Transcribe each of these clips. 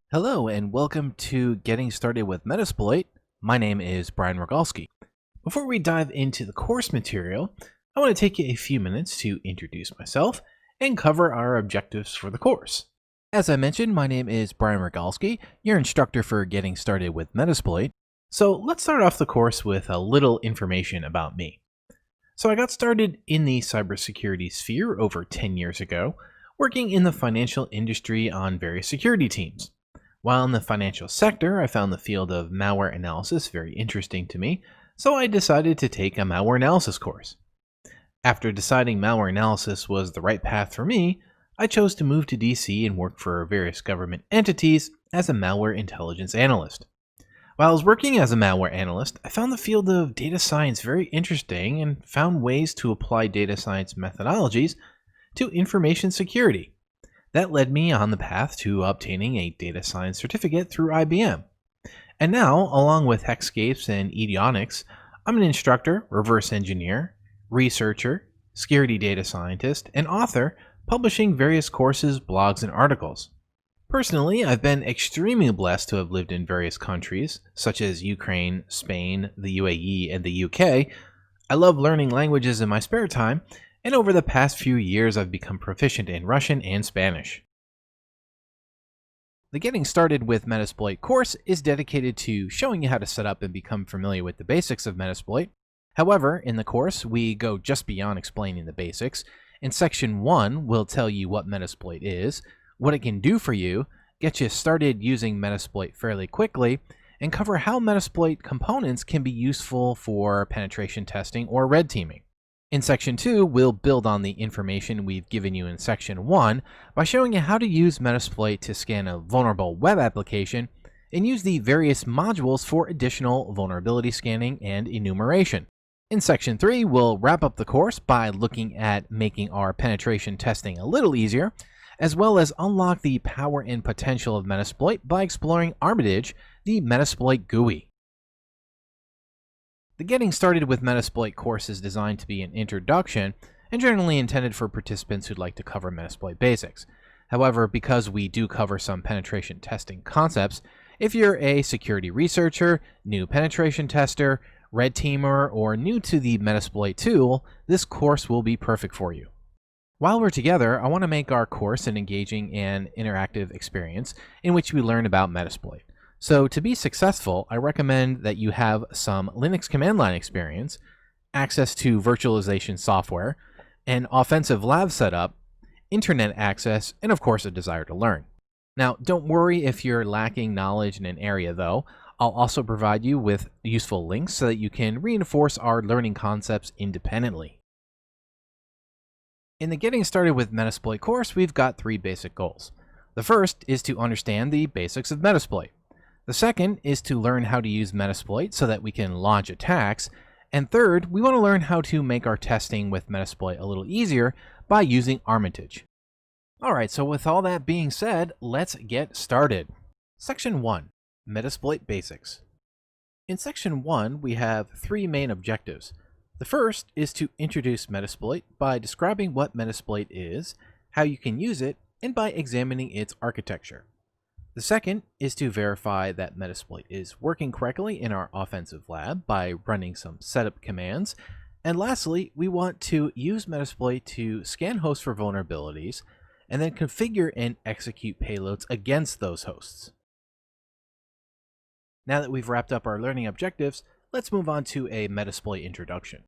Hello and welcome to Getting Started with Metasploit. My name is Brian Rogalski. Before we dive into the course material, I want to take a few minutes to introduce myself and cover our objectives for the course. As I mentioned, my name is Brian Rogalski, your instructor for Getting Started with Metasploit. So let's start off the course with a little information about me. So I got started in the cybersecurity sphere over 10 years ago, working in the financial industry on various security teams. While in the financial sector, I found the field of malware analysis very interesting to me, so I decided to take a malware analysis course. After deciding malware analysis was the right path for me, I chose to move to DC and work for various government entities as a malware intelligence analyst. While I was working as a malware analyst, I found the field of data science very interesting and found ways to apply data science methodologies to information security. That led me on the path to obtaining a data science certificate through IBM. And now, along with Hexscapes and Eduonix, I'm an instructor, reverse engineer, researcher, security data scientist, and author, publishing various courses, blogs, and articles. Personally, I've been extremely blessed to have lived in various countries, such as Ukraine, Spain, the UAE, and the UK. I love learning languages in my spare time, and over the past few years I've become proficient in Russian and Spanish. The Getting Started with Metasploit course is dedicated to showing you how to set up and become familiar with the basics of Metasploit. However, in the course, we go just beyond explaining the basics. In Section 1, we'll tell you what Metasploit is, what it can do for you, get you started using Metasploit fairly quickly, and cover how Metasploit components can be useful for penetration testing or red teaming. In Section 2, we'll build on the information we've given you in Section 1 by showing you how to use Metasploit to scan a vulnerable web application and use the various modules for additional vulnerability scanning and enumeration. In Section 3, we'll wrap up the course by looking at making our penetration testing a little easier, as well as unlock the power and potential of Metasploit by exploring Armitage, the Metasploit GUI. The Getting Started with Metasploit course is designed to be an introduction and generally intended for participants who'd like to cover Metasploit Basics. However, because we do cover some penetration testing concepts, if you're a security researcher, new penetration tester, red teamer, or new to the Metasploit tool, this course will be perfect for you. While we're together, I want to make our course an engaging and interactive experience in which we learn about Metasploit. So to be successful, I recommend that you have some Linux command line experience, access to virtualization software, an offensive lab setup, internet access, and of course a desire to learn. Now, don't worry if you're lacking knowledge in an area though. I'll also provide you with useful links so that you can reinforce our learning concepts independently. In the Getting Started with Metasploit course, we've got three basic goals. The first is to understand the basics of Metasploit. The second is to learn how to use Metasploit so that we can launch attacks. And third, we want to learn how to make our testing with Metasploit a little easier by using Armitage. Alright, so with all that being said, let's get started. Section 1, Metasploit Basics. In Section 1, we have three main objectives. The first is to introduce Metasploit by describing what Metasploit is, how you can use it, and by examining its architecture. The second is to verify that Metasploit is working correctly in our offensive lab by running some setup commands. And lastly, we want to use Metasploit to scan hosts for vulnerabilities and then configure and execute payloads against those hosts. Now that we've wrapped up our learning objectives, let's move on to a Metasploit introduction.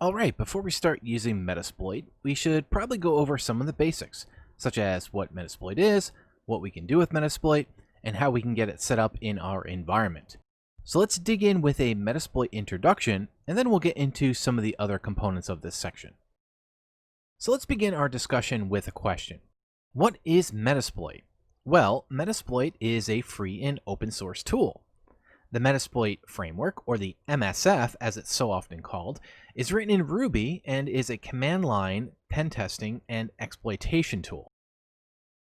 Alright, before we start using Metasploit, we should probably go over some of the basics, such as what Metasploit is, what we can do with Metasploit, and how we can get it set up in our environment. So let's dig in with a Metasploit introduction, and then we'll get into some of the other components of this section. So let's begin our discussion with a question. What is Metasploit? Well, Metasploit is a free and open source tool. The Metasploit framework, or the MSF as it's so often called, is written in Ruby and is a command line, pen testing, and exploitation tool.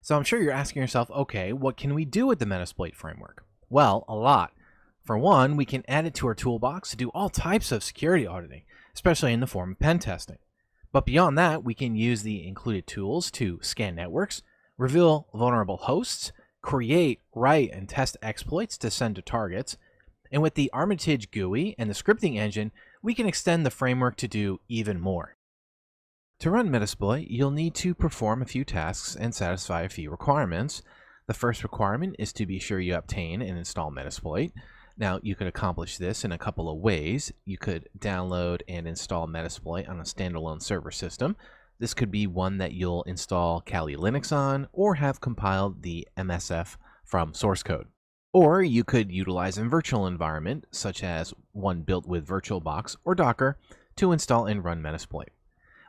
So I'm sure you're asking yourself, okay, what can we do with the Metasploit framework? Well, a lot. For one, we can add it to our toolbox to do all types of security auditing, especially in the form of pen testing. But beyond that, we can use the included tools to scan networks, reveal vulnerable hosts, create, write, and test exploits to send to targets. And with the Armitage GUI and the scripting engine, we can extend the framework to do even more. To run Metasploit, you'll need to perform a few tasks and satisfy a few requirements. The first requirement is to be sure you obtain and install Metasploit. Now, you could accomplish this in a couple of ways. You could download and install Metasploit on a standalone server system. This could be one that you'll install Kali Linux on, or have compiled the MSF from source code. Or you could utilize a virtual environment, such as one built with VirtualBox or Docker, to install and run Metasploit.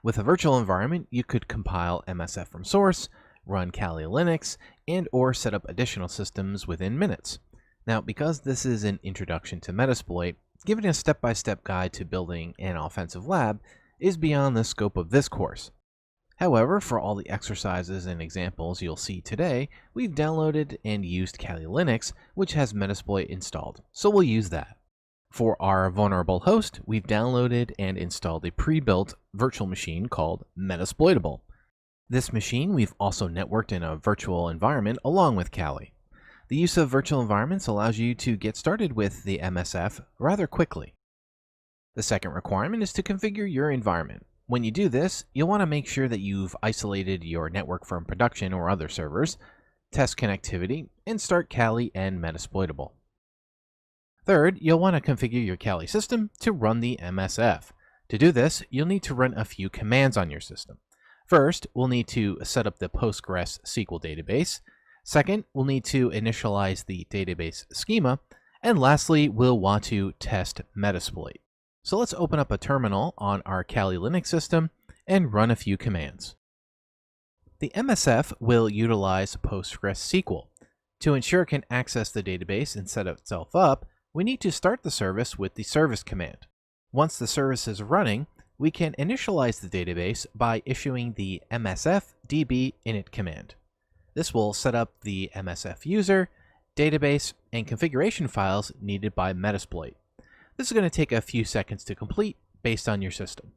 With a virtual environment, you could compile MSF from source, run Kali Linux, and or set up additional systems within minutes. Now, because this is an introduction to Metasploit, giving a step-by-step guide to building an offensive lab is beyond the scope of this course. However, for all the exercises and examples you'll see today, we've downloaded and used Kali Linux, which has Metasploit installed, so we'll use that. For our vulnerable host, we've downloaded and installed a pre-built virtual machine called Metasploitable. This machine we've also networked in a virtual environment along with Kali. The use of virtual environments allows you to get started with the MSF rather quickly. The second requirement is to configure your environment. When you do this, you'll want to make sure that you've isolated your network from production or other servers, test connectivity, and start Kali and Metasploitable. Third, you'll want to configure your Kali system to run the MSF. To do this, you'll need to run a few commands on your system. First, we'll need to set up the Postgres SQL database. Second, we'll need to initialize the database schema. And lastly, we'll want to test Metasploit. So let's open up a terminal on our Kali Linux system and run a few commands. The MSF will utilize PostgreSQL. To ensure it can access the database and set itself up, we need to start the service with the service command. Once the service is running, we can initialize the database by issuing the MSF DB init command. This will set up the MSF user, database, and configuration files needed by Metasploit. This is going to take a few seconds to complete based on your system.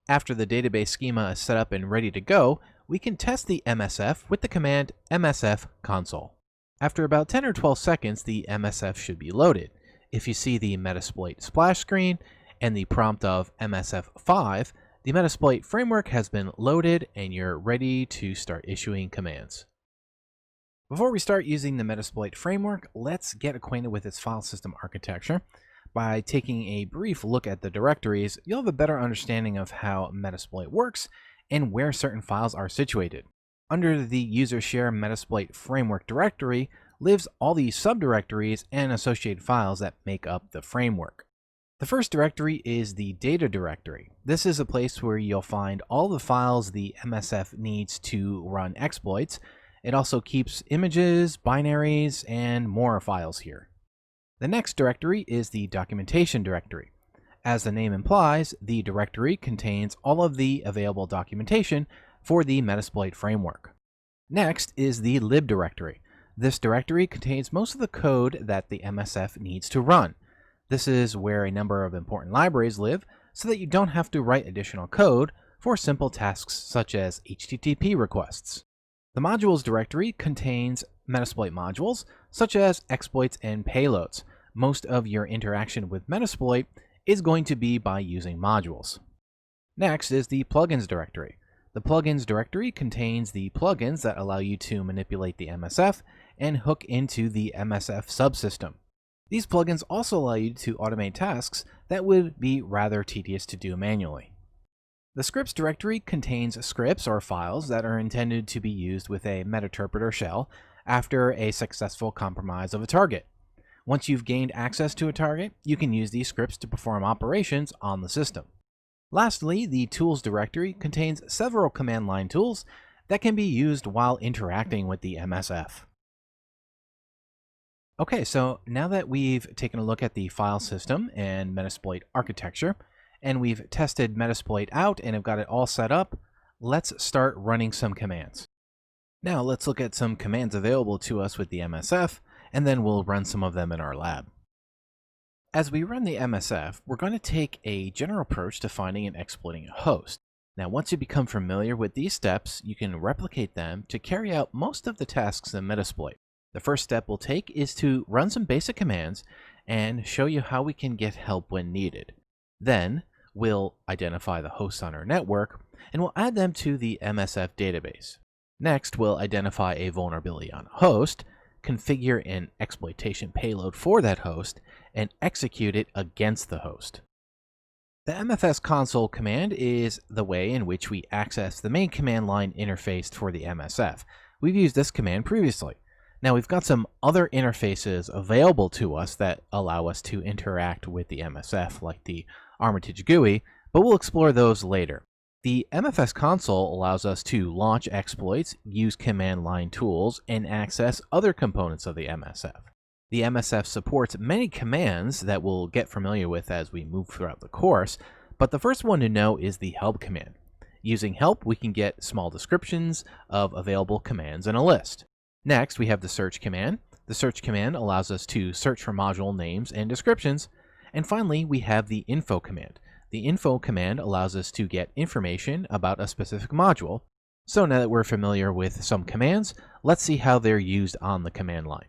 After the database schema is set up and ready to go, we can test the MSF with the command msf console. After about 10 or 12 seconds, the MSF should be loaded. If you see the Metasploit splash screen and the prompt of MSF5, the Metasploit framework has been loaded and you're ready to start issuing commands. Before we start using the Metasploit framework, let's get acquainted with its file system architecture. By taking a brief look at the directories, you'll have a better understanding of how Metasploit works and where certain files are situated. Under the user share Metasploit framework directory lives all the subdirectories and associated files that make up the framework. The first directory is the data directory. This is a place where you'll find all the files the MSF needs to run exploits. It also keeps images, binaries, and more files here. The next directory is the documentation directory. As the name implies, the directory contains all of the available documentation for the Metasploit framework. Next is the lib directory. This directory contains most of the code that the MSF needs to run. This is where a number of important libraries live, so that you don't have to write additional code for simple tasks such as HTTP requests. The modules directory contains Metasploit modules, such as exploits and payloads. Most of your interaction with Metasploit is going to be by using modules. Next is the plugins directory. The plugins directory contains the plugins that allow you to manipulate the MSF and hook into the MSF subsystem. These plugins also allow you to automate tasks that would be rather tedious to do manually. The scripts directory contains scripts or files that are intended to be used with a metinterpreter shell after a successful compromise of a target. Once you've gained access to a target, you can use these scripts to perform operations on the system. Lastly, the tools directory contains several command line tools that can be used while interacting with the MSF. Okay, so now that we've taken a look at the file system and Metasploit architecture, and we've tested Metasploit out and have got it all set up, let's start running some commands. Now let's look at some commands available to us with the MSF, and then we'll run some of them in our lab. As we run the MSF, we're going to take a general approach to finding and exploiting a host. Now once you become familiar with these steps, you can replicate them to carry out most of the tasks in Metasploit. The first step we'll take is to run some basic commands and show you how we can get help when needed. Then, we'll identify the hosts on our network, and we'll add them to the MSF database. Next, we'll identify a vulnerability on a host, configure an exploitation payload for that host, and execute it against the host. The MFS console command is the way in which we access the main command line interface for the MSF. We've used this command previously. Now we've got some other interfaces available to us that allow us to interact with the MSF, like the Armitage GUI, but we'll explore those later. The MFS console allows us to launch exploits, use command line tools, and access other components of the MSF. The MSF supports many commands that we'll get familiar with as we move throughout the course, but the first one to know is the help command. Using help, we can get small descriptions of available commands in a list. Next, we have the search command. The search command allows us to search for module names and descriptions. And finally, we have the info command. The info command allows us to get information about a specific module. So now that we're familiar with some commands, let's see how they're used on the command line.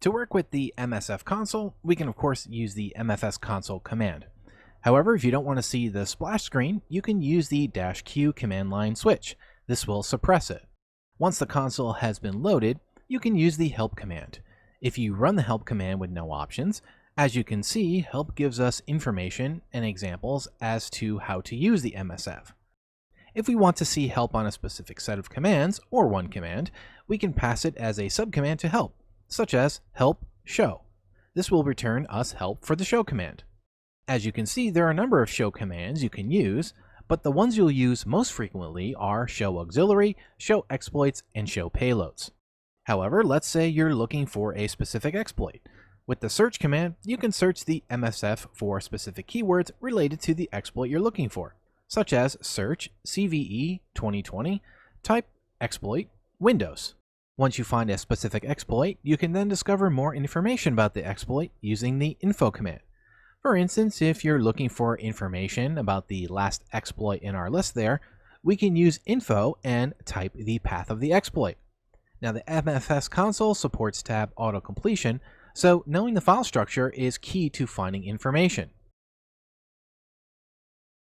To work with the MSF console, we can of course use the MFS console command. However, if you don't want to see the splash screen, you can use the -Q command line switch. This will suppress it. Once the console has been loaded, you can use the help command. If you run the help command with no options, as you can see, help gives us information and examples as to how to use the MSF. If we want to see help on a specific set of commands, or one command, we can pass it as a subcommand to help, such as help show. This will return us help for the show command. As you can see, there are a number of show commands you can use, but the ones you'll use most frequently are show auxiliary, show exploits, and show payloads. However, let's say you're looking for a specific exploit. With the search command, you can search the MSF for specific keywords related to the exploit you're looking for, such as search CVE 2020, type exploit, Windows. Once you find a specific exploit, you can then discover more information about the exploit using the info command. For instance, if you're looking for information about the last exploit in our list there, we can use info and type the path of the exploit. Now the MFS console supports tab auto-completion, so knowing the file structure is key to finding information.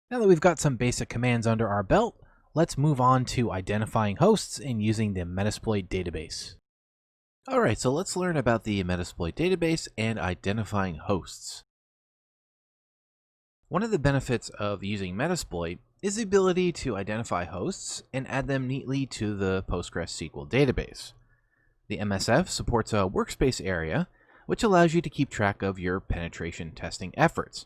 Now that we've got some basic commands under our belt, let's move on to identifying hosts and using the Metasploit Database. Alright, so let's learn about the Metasploit Database and identifying hosts. One of the benefits of using Metasploit is the ability to identify hosts and add them neatly to the PostgreSQL database. The MSF supports a workspace area, which allows you to keep track of your penetration testing efforts.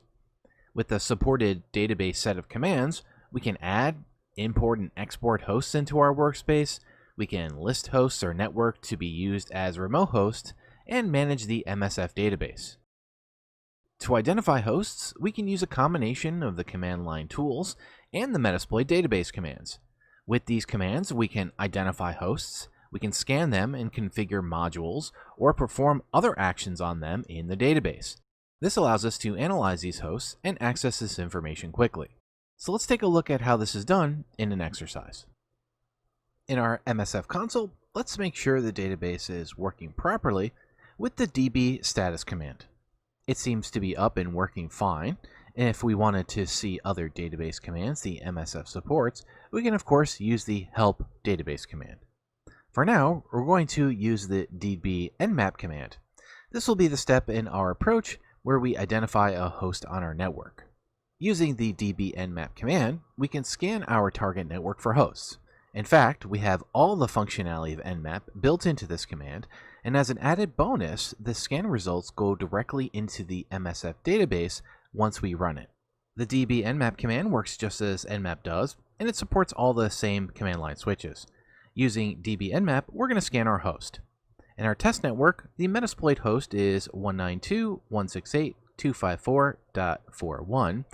With the supported database set of commands, we can add, import, and export hosts into our workspace, we can list hosts or network to be used as remote hosts, and manage the MSF database. To identify hosts, we can use a combination of the command line tools and the Metasploit database commands. With these commands, we can identify hosts, we can scan them and configure modules, or perform other actions on them in the database. This allows us to analyze these hosts and access this information quickly. So let's take a look at how this is done in an exercise. In our MSF console, let's make sure the database is working properly with the db status command. It seems to be up and working fine, and if we wanted to see other database commands the MSF supports, we can of course use the help database command. For now, we're going to use the db nmap command. This will be the step in our approach where we identify a host on our network. Using the db nmap command, we can scan our target network for hosts. In fact, we have all the functionality of nmap built into this command, and as an added bonus, the scan results go directly into the MSF database once we run it. The db nmap command works just as nmap does, and it supports all the same command line switches. Using db nmap, we're going to scan our host. In our test network, the Metasploit host is 192.168.254.41,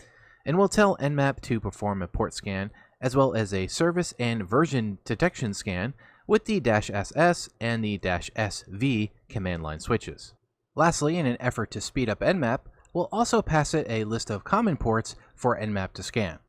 and we'll tell nmap to perform a port scan as well as a service and version detection scan with the -SS and the -SV command line switches. Lastly, in an effort to speed up nmap, we'll also pass it a list of common ports for nmap to scan.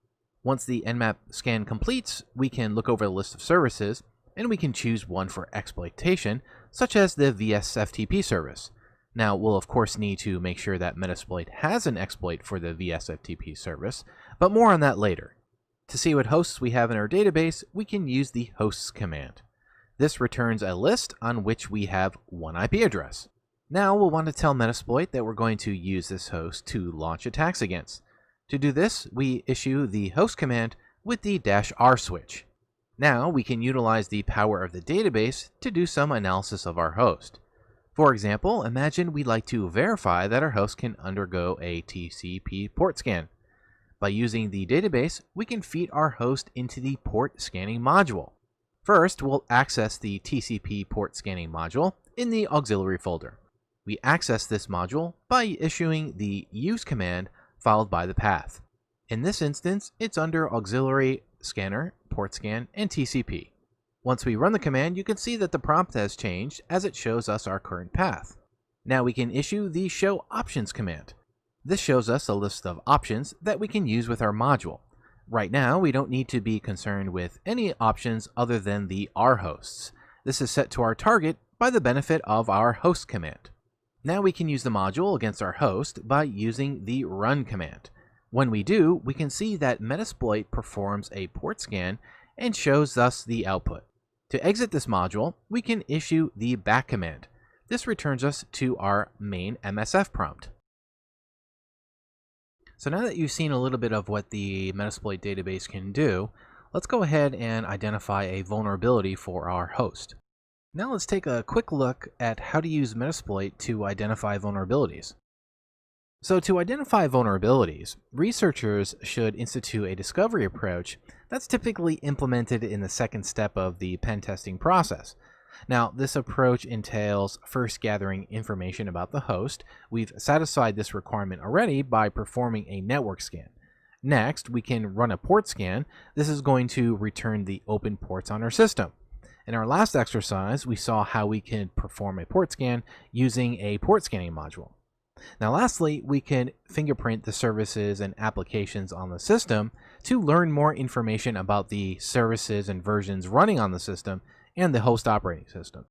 Once the nmap scan completes, we can look over the list of services, and we can choose one for exploitation, such as the VSFTP service. Now, we'll of course need to make sure that Metasploit has an exploit for the VSFTP service, but more on that later. To see what hosts we have in our database, we can use the hosts command. This returns a list on which we have one IP address. Now we'll want to tell Metasploit that we're going to use this host to launch attacks against. To do this, we issue the host command with the -r switch. Now we can utilize the power of the database to do some analysis of our host. For example, imagine we'd like to verify that our host can undergo a TCP port scan. By using the database, we can feed our host into the port scanning module. First, we'll access the TCP port scanning module in the auxiliary folder. We access this module by issuing the use command followed by the path. In this instance, it's under auxiliary scanner, port scan, and TCP. Once we run the command, you can see that the prompt has changed as it shows us our current path. Now we can issue the show options command. This shows us a list of options that we can use with our module. Right now, we don't need to be concerned with any options other than the R hosts. This is set to our target by the benefit of our host command. Now we can use the module against our host by using the run command. When we do, we can see that Metasploit performs a port scan and shows us the output. To exit this module, we can issue the back command. This returns us to our main MSF prompt. So now that you've seen a little bit of what the Metasploit database can do, let's go ahead and identify a vulnerability for our host. Now let's take a quick look at how to use Metasploit to identify vulnerabilities. So to identify vulnerabilities, researchers should institute a discovery approach that's typically implemented in the second step of the pen testing process. Now, this approach entails first gathering information about the host. We've satisfied this requirement already by performing a network scan. Next, we can run a port scan. This is going to return the open ports on our system. In our last exercise, we saw how we can perform a port scan using a port scanning module. Now lastly, we can fingerprint the services and applications on the system to learn more information about the services and versions running on the system and the host operating system.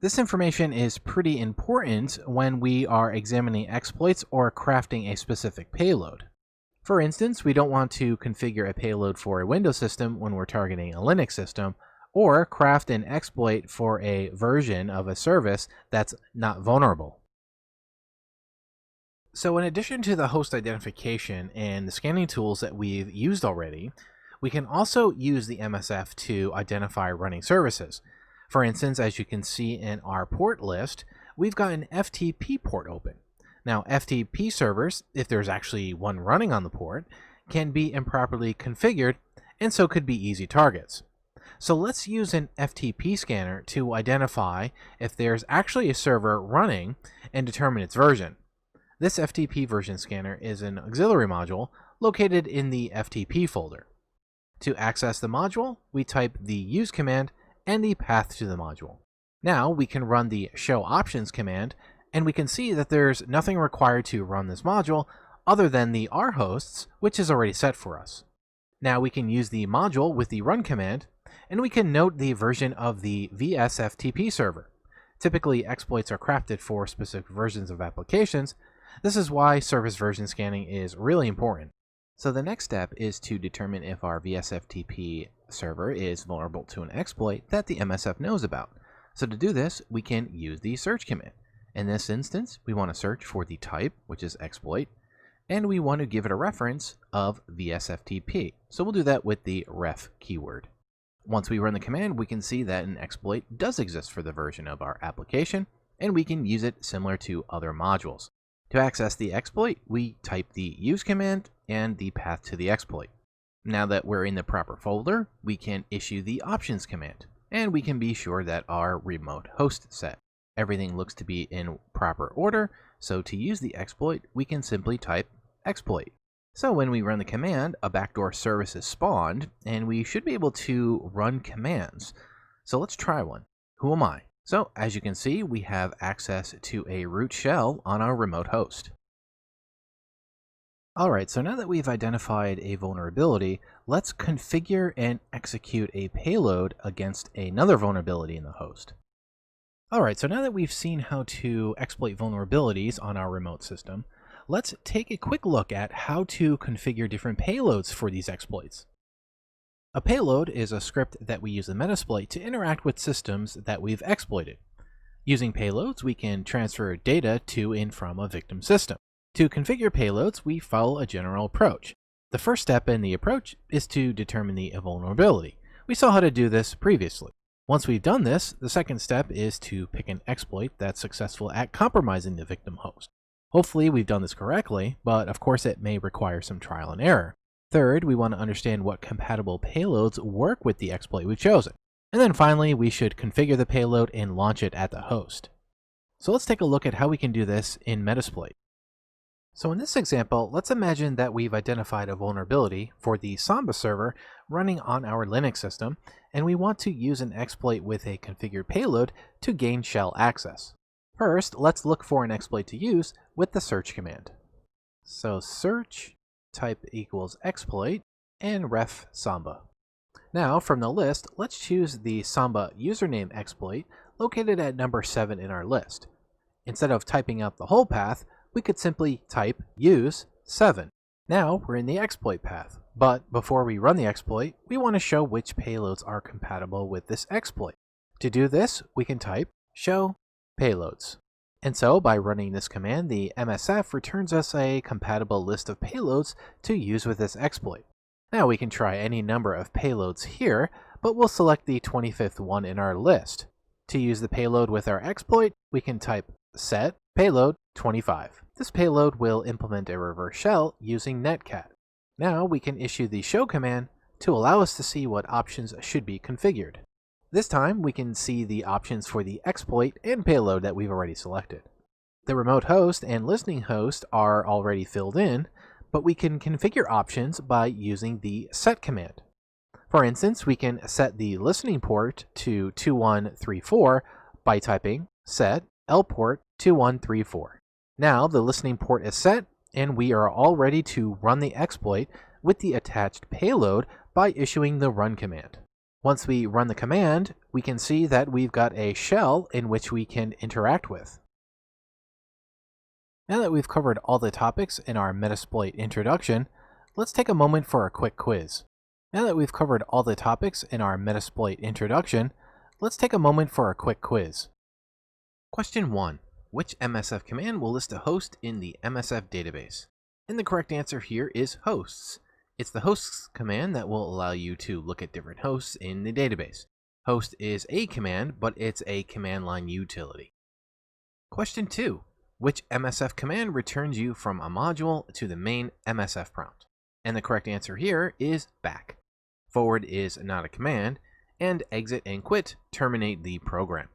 This information is pretty important when we are examining exploits or crafting a specific payload. For instance, we don't want to configure a payload for a Windows system when we're targeting a Linux system, or craft an exploit for a version of a service that's not vulnerable. So in addition to the host identification and the scanning tools that we've used already, we can also use the MSF to identify running services. For instance, as you can see in our port list, we've got an FTP port open. Now, FTP servers, if there's actually one running on the port, can be improperly configured and so could be easy targets. So let's use an FTP scanner to identify if there's actually a server running and determine its version. This FTP version scanner is an auxiliary module located in the FTP folder. To access the module, we type the use command and the path to the module. Now we can run the show options command, and we can see that there's nothing required to run this module other than the R hosts, which is already set for us. Now we can use the module with the run command, and we can note the version of the VSFTP server. Typically, exploits are crafted for specific versions of applications. This is why service version scanning is really important. So the next step is to determine if our VSFTP server is vulnerable to an exploit that the MSF knows about. So to do this, we can use the search command. In this instance, we want to search for the type, which is exploit, and we want to give it a reference of VSFTP. So we'll do that with the ref keyword. Once we run the command, we can see that an exploit does exist for the version of our application, and we can use it similar to other modules. To access the exploit, we type the use command and the path to the exploit. Now that we're in the proper folder, we can issue the options command, and we can be sure that our remote host is set. Everything looks to be in proper order, so to use the exploit, we can simply type exploit. So when we run the command, a backdoor service is spawned, and we should be able to run commands. So let's try one. Who am I? So as you can see, we have access to a root shell on our remote host. Alright, so now that we've identified a vulnerability, let's configure and execute a payload against another vulnerability in the host. Alright, so now that we've seen how to exploit vulnerabilities on our remote system, let's take a quick look at how to configure different payloads for these exploits. A payload is a script that we use in Metasploit to interact with systems that we've exploited. Using payloads, we can transfer data to and from a victim system. To configure payloads, we follow a general approach. The first step in the approach is to determine the vulnerability. We saw how to do this previously. Once we've done this, the second step is to pick an exploit that's successful at compromising the victim host. Hopefully we've done this correctly, but of course it may require some trial and error. Third, we want to understand what compatible payloads work with the exploit we've chosen. And then finally, we should configure the payload and launch it at the host. So let's take a look at how we can do this in Metasploit. So in this example, let's imagine that we've identified a vulnerability for the Samba server running on our Linux system, and we want to use an exploit with a configured payload to gain shell access. First, let's look for an exploit to use with the search command. So search, type equals exploit, and ref Samba. Now from the list, let's choose the Samba username exploit located at number 7 in our list. Instead of typing out the whole path, we could simply type use 7. Now we're in the exploit path, but before we run the exploit, we want to show which payloads are compatible with this exploit. To do this, we can type show payloads. And so by running this command, the MSF returns us a compatible list of payloads to use with this exploit. Now we can try any number of payloads here, but we'll select the 25th one in our list. To use the payload with our exploit, we can type set payload 25. This payload will implement a reverse shell using netcat. Now we can issue the show command to allow us to see what options should be configured. This time we can see the options for the exploit and payload that we've already selected. The remote host and listening host are already filled in, but we can configure options by using the set command. For instance, we can set the listening port to 2134 by typing set lport 2134. Now the listening port is set, and we are all ready to run the exploit with the attached payload by issuing the run command. Once we run the command, we can see that we've got a shell in which we can interact with. Now that we've covered all the topics in our Metasploit introduction, let's take a moment for a quick quiz. Question 1. Which MSF command will list a host in the MSF database? And the correct answer here is hosts. It's the hosts command that will allow you to look at different hosts in the database. Host is a command, but it's a command line utility. Question 2. Which MSF command returns you from a module to the main MSF prompt? And the correct answer here is back. Forward is not a command, and exit and quit terminate the program.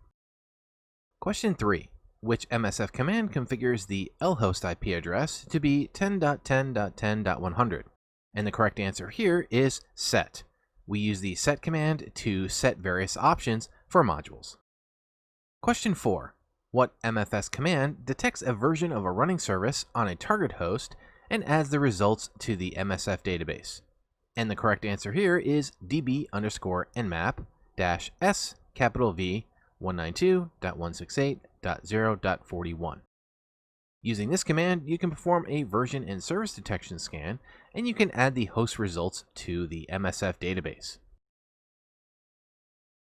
Question 3. Which MSF command configures the lhost IP address to be 10.10.10.100? And the correct answer here is set. We use the set command to set various options for modules. Question 4. What MFS command detects a version of a running service on a target host and adds the results to the MSF database? And the correct answer here is db_nmap-s V 192.168.0.41. Using this command, you can perform a version and service detection scan, and you can add the host results to the MSF database.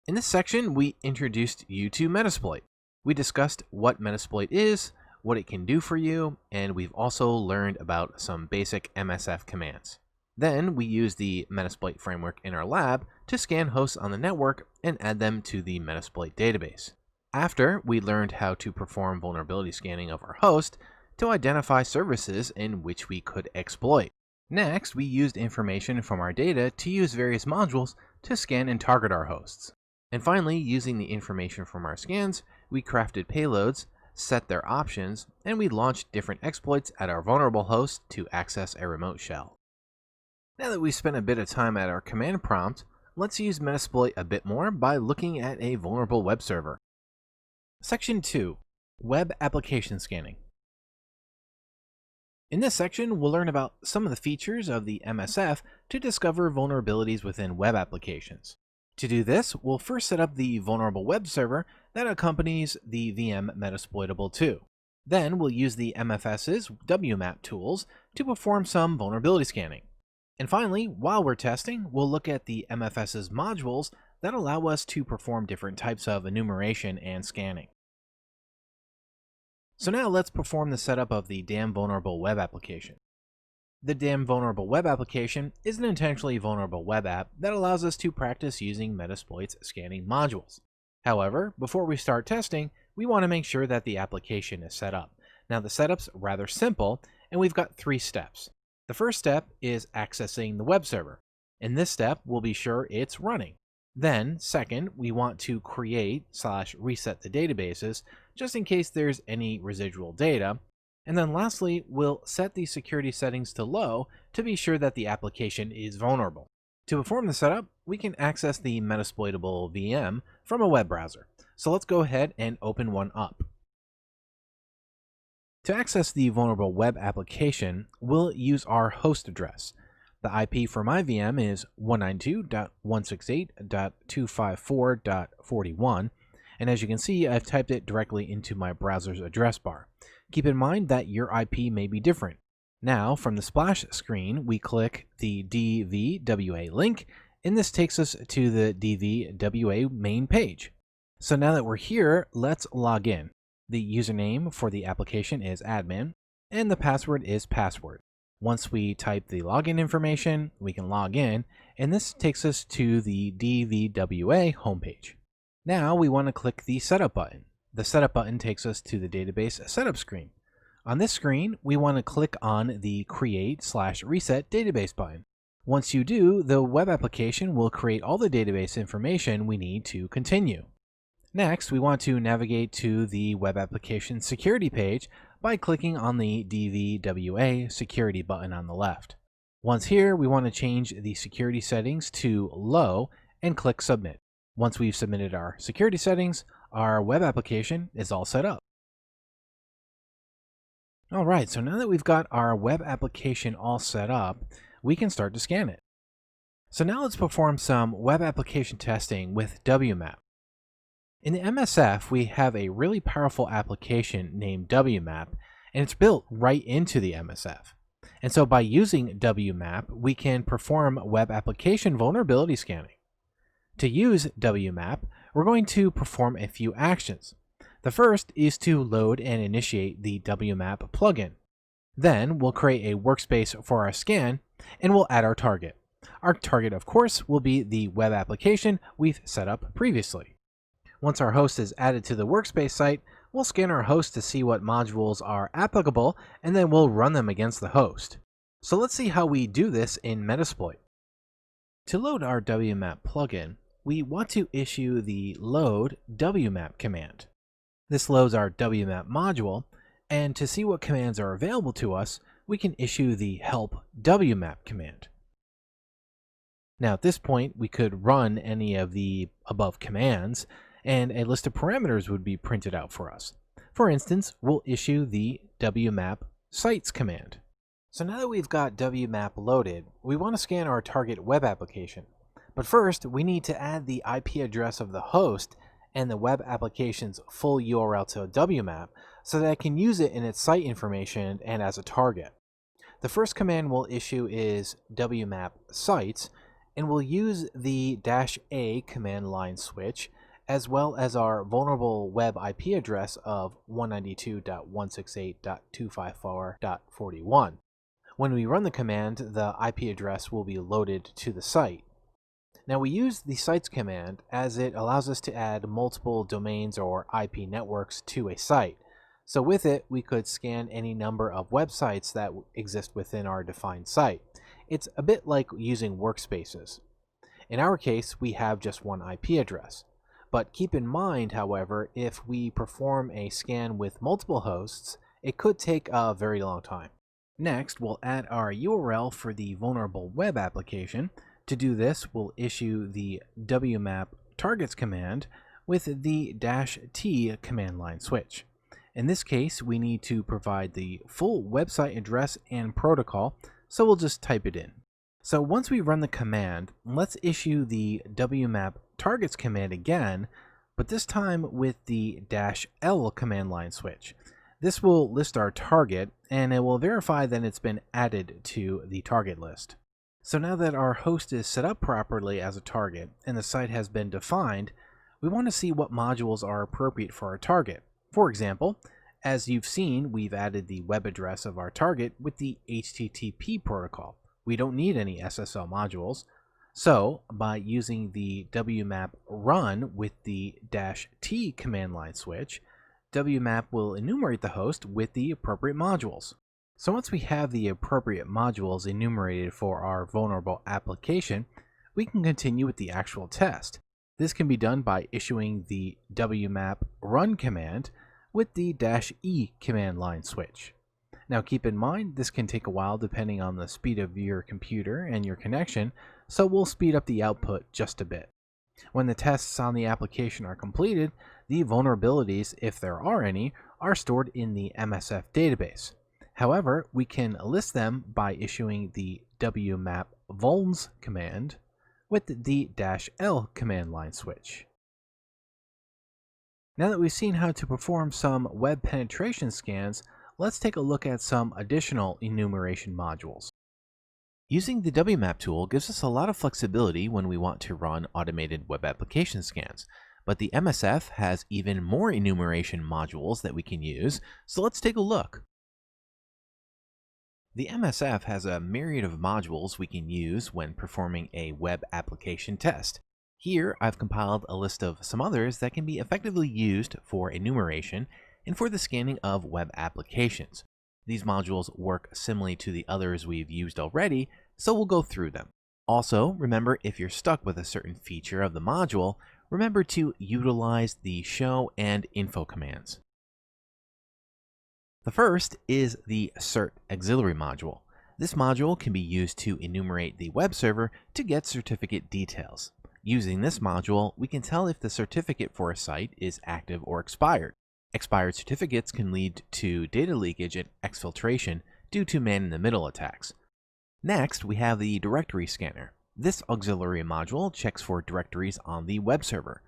In this section, we introduced you to Metasploit. We discussed what Metasploit is, what it can do for you, and we've also learned about some basic MSF commands. Then we used the Metasploit framework in our lab to scan hosts on the network and add them to the Metasploit database. After, we learned how to perform vulnerability scanning of our host to identify services in which we could exploit. Next, we used information from our data to use various modules to scan and target our hosts. And finally, using the information from our scans, we crafted payloads, set their options, and we launched different exploits at our vulnerable host to access a remote shell. Now that we've spent a bit of time at our command prompt, let's use Metasploit a bit more by looking at a vulnerable web server. Section 2. Web Application Scanning. In this section, we'll learn about some of the features of the MSF to discover vulnerabilities within web applications. To do this, we'll first set up the vulnerable web server that accompanies the VM Metasploitable 2. Then we'll use the MFS's WMAP tools to perform some vulnerability scanning. And finally, while we're testing, we'll look at the MFS's modules that allow us to perform different types of enumeration and scanning. So now let's perform the setup of the DAM vulnerable web application. The DAM vulnerable web application is an intentionally vulnerable web app that allows us to practice using Metasploit's scanning modules. However, before we start testing, we want to make sure that the application is set up. Now the setup's rather simple, and we've got 3 steps. The first step is accessing the web server. In this step, we'll be sure it's running. Then, second, we want to create/reset the databases just in case there's any residual data. And then lastly, we'll set the security settings to low to be sure that the application is vulnerable. To perform the setup, we can access the Metasploitable VM from a web browser. So let's go ahead and open one up. To access the vulnerable web application, we'll use our host address. The IP for my VM is 192.168.254.41, and as you can see, I've typed it directly into my browser's address bar. Keep in mind that your IP may be different. Now, from the splash screen, we click the DVWA link, and this takes us to the DVWA main page. So now that we're here, let's log in. The username for the application is admin, and the password is password. Once we type the login information, we can log in, and this takes us to the DVWA homepage. Now we want to click the Setup button. The Setup button takes us to the database setup screen. On this screen, we want to click on the Create/Reset Database button. Once you do, the web application will create all the database information we need to continue. Next, we want to navigate to the web application security page by clicking on the DVWA security button on the left. Once here, we want to change the security settings to low and click submit. Once we've submitted our security settings, our web application is all set up. Alright, so now that we've got our web application all set up, we can start to scan it. So now let's perform some web application testing with WMAP. In the MSF, we have a really powerful application named WMAP, and it's built right into the MSF. And so by using WMAP, we can perform web application vulnerability scanning. To use WMAP, we're going to perform a few actions. The first is to load and initiate the WMAP plugin. Then we'll create a workspace for our scan, and we'll add our target. Our target, of course, will be the web application we've set up previously. Once our host is added to the workspace site, we'll scan our host to see what modules are applicable, and then we'll run them against the host. So let's see how we do this in Metasploit. To load our WMAP plugin, we want to issue the load WMAP command. This loads our WMAP module, and to see what commands are available to us, we can issue the help WMAP command. Now at this point, we could run any of the above commands, and a list of parameters would be printed out for us. For instance, we'll issue the WMAP sites command. So now that we've got WMAP loaded, we want to scan our target web application. But first, we need to add the IP address of the host and the web application's full URL to WMAP so that I can use it in its site information and as a target. The first command we'll issue is WMAP sites, and we'll use the -A command line switch as well as our vulnerable web IP address of 192.168.254.41. When we run the command, the IP address will be loaded to the site. Now we use the sites command as it allows us to add multiple domains or IP networks to a site. So with it, we could scan any number of websites that exist within our defined site. It's a bit like using workspaces. In our case, we have just one IP address. But keep in mind, however, if we perform a scan with multiple hosts, it could take a very long time. Next, we'll add our URL for the vulnerable web application. To do this, we'll issue the WMAP targets command with the -T command line switch. In this case, we need to provide the full website address and protocol, so we'll just type it in. So once we run the command, let's issue the WMAP targets command again, but this time with the -L command line switch. This will list our target, and it will verify that it's been added to the target list. So now that our host is set up properly as a target and the site has been defined, we want to see what modules are appropriate for our target. For example, as you've seen, we've added the web address of our target with the HTTP protocol. We don't need any SSL modules. So by using the WMAP run with the -T command line switch, WMAP will enumerate the host with the appropriate modules. So once we have the appropriate modules enumerated for our vulnerable application, we can continue with the actual test. This can be done by issuing the WMAP run command with the -E command line switch. Now keep in mind, this can take a while depending on the speed of your computer and your connection, so we'll speed up the output just a bit. When the tests on the application are completed, the vulnerabilities, if there are any, are stored in the MSF database. However, we can list them by issuing the WMAP vulns command with the -L command line switch. Now that we've seen how to perform some web penetration scans, let's take a look at some additional enumeration modules. Using the WMAP tool gives us a lot of flexibility when we want to run automated web application scans, but the MSF has even more enumeration modules that we can use, so let's take a look. The MSF has a myriad of modules we can use when performing a web application test. Here, I've compiled a list of some others that can be effectively used for enumeration and for the scanning of web applications. These modules work similarly to the others we've used already, so we'll go through them. Also, remember, if you're stuck with a certain feature of the module, remember to utilize the show and info commands. The first is the cert auxiliary module. This module can be used to enumerate the web server to get certificate details. Using this module, we can tell if the certificate for a site is active or expired. Expired certificates can lead to data leakage and exfiltration due to man-in-the-middle attacks. Next, we have the directory scanner. This auxiliary module checks for directories on the web server.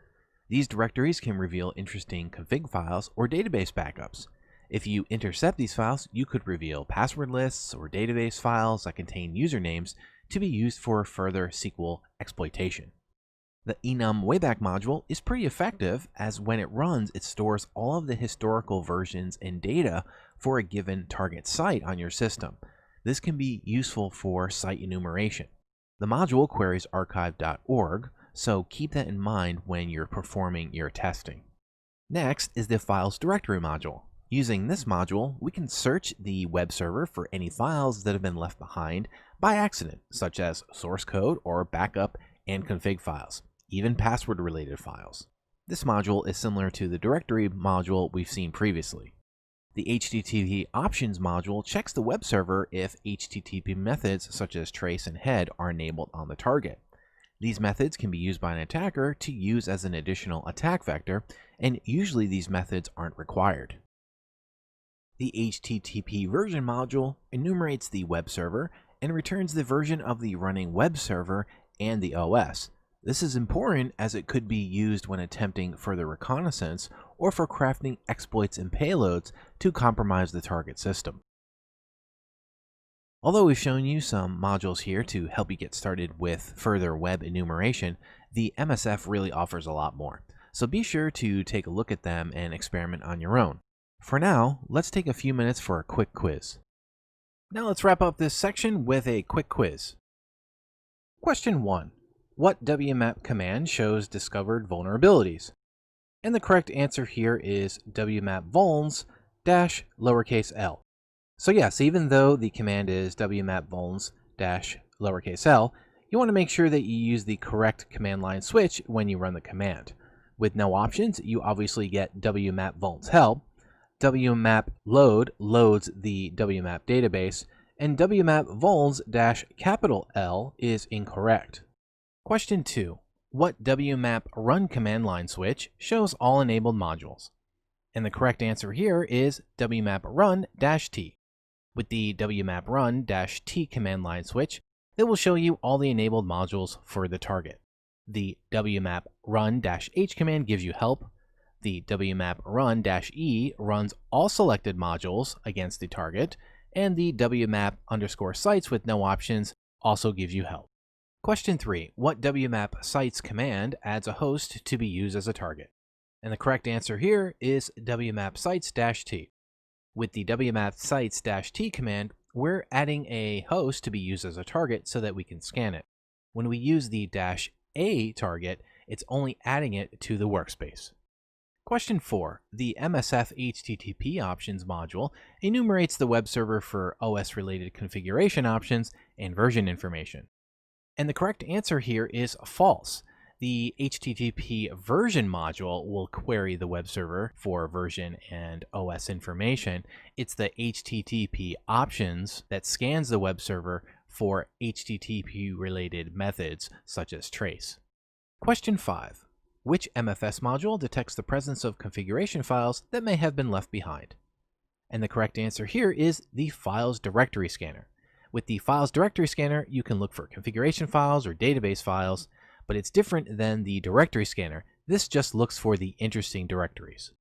These directories can reveal interesting config files or database backups. If you intercept these files, you could reveal password lists or database files that contain usernames to be used for further SQL exploitation. The enum wayback module is pretty effective, as when it runs, it stores all of the historical versions and data for a given target site on your system. This can be useful for site enumeration. The module queries archive.org, so keep that in mind when you're performing your testing. Next is the files directory module. Using this module, we can search the web server for any files that have been left behind by accident, such as source code or backup and config files, even password-related files. This module is similar to the directory module we've seen previously. The HTTP options module checks the web server if HTTP methods such as trace and head are enabled on the target. These methods can be used by an attacker to use as an additional attack vector, and usually these methods aren't required. The HTTP version module enumerates the web server and returns the version of the running web server and the OS. This is important as it could be used when attempting further reconnaissance or for crafting exploits and payloads to compromise the target system. Although we've shown you some modules here to help you get started with further web enumeration, the MSF really offers a lot more. So be sure to take a look at them and experiment on your own. For now, let's take a few minutes for a quick quiz. Now let's wrap up this section with a quick quiz. Question 1. What WMAP command shows discovered vulnerabilities? And the correct answer here is WMAP vulns -l. So yes, even though the command is WMAP vulns -l, you want to make sure that you use the correct command line switch when you run the command. With no options, you obviously get WMAP vulns help, WMAP load loads the WMAP database, and WMAP vulns -L is incorrect. Question 2. What WMAP run command line switch shows all enabled modules? And the correct answer here is WMAP run-T. With the WMAP run-T command line switch, it will show you all the enabled modules for the target. The WMAP run-H command gives you help. The WMAP run-E runs all selected modules against the target, and the WMAP_sites with no options also gives you help. Question 3. What WMAP sites command adds a host to be used as a target? And the correct answer here is WMAP sites-T. With the WMAP sites-T command, we're adding a host to be used as a target so that we can scan it. When we use the -A target, it's only adding it to the workspace. Question 4. The MSF HTTP options module enumerates the web server for OS-related configuration options and version information. And the correct answer here is false. The HTTP version module will query the web server for version and OS information. It's the HTTP options that scans the web server for HTTP-related methods such as trace. Question 5. Which MFS module detects the presence of configuration files that may have been left behind? And the correct answer here is the Files Directory Scanner. With the Files Directory Scanner, you can look for configuration files or database files, but it's different than the Directory Scanner. This just looks for the interesting directories.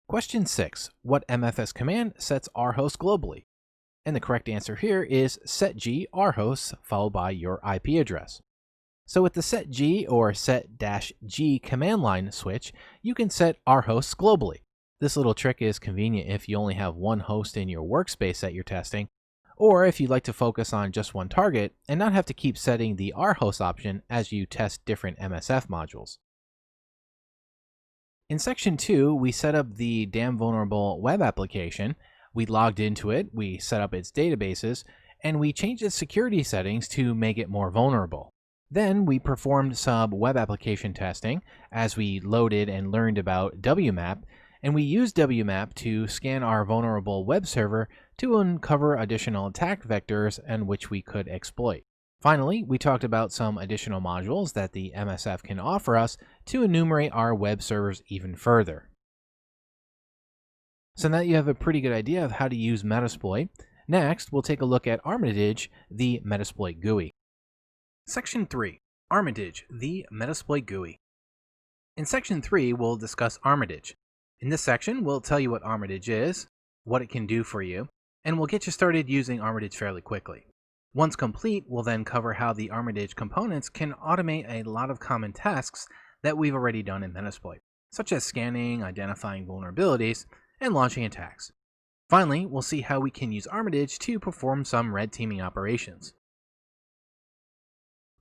Question 6. What MFS command sets rhost globally? And the correct answer here is setg rhost followed by your IP address. So with the setg or set-g command line switch, you can set rhosts globally. This little trick is convenient if you only have one host in your workspace that you're testing, or if you'd like to focus on just one target and not have to keep setting the rhost option as you test different MSF modules. In section 2, we set up the damn vulnerable web application. We logged into it, we set up its databases, and we changed its security settings to make it more vulnerable. Then we performed some web application testing as we loaded and learned about WMAP, and we used WMAP to scan our vulnerable web server to uncover additional attack vectors and which we could exploit. Finally, we talked about some additional modules that the MSF can offer us to enumerate our web servers even further. So now you have a pretty good idea of how to use Metasploit. Next, we'll take a look at Armitage, the Metasploit GUI. Section 3. Armitage, the Metasploit GUI. In Section 3, we'll discuss Armitage. In this section, we'll tell you what Armitage is, what it can do for you, and we'll get you started using Armitage fairly quickly. Once complete, we'll then cover how the Armitage components can automate a lot of common tasks that we've already done in Metasploit, such as scanning, identifying vulnerabilities, and launching attacks. Finally, we'll see how we can use Armitage to perform some red teaming operations.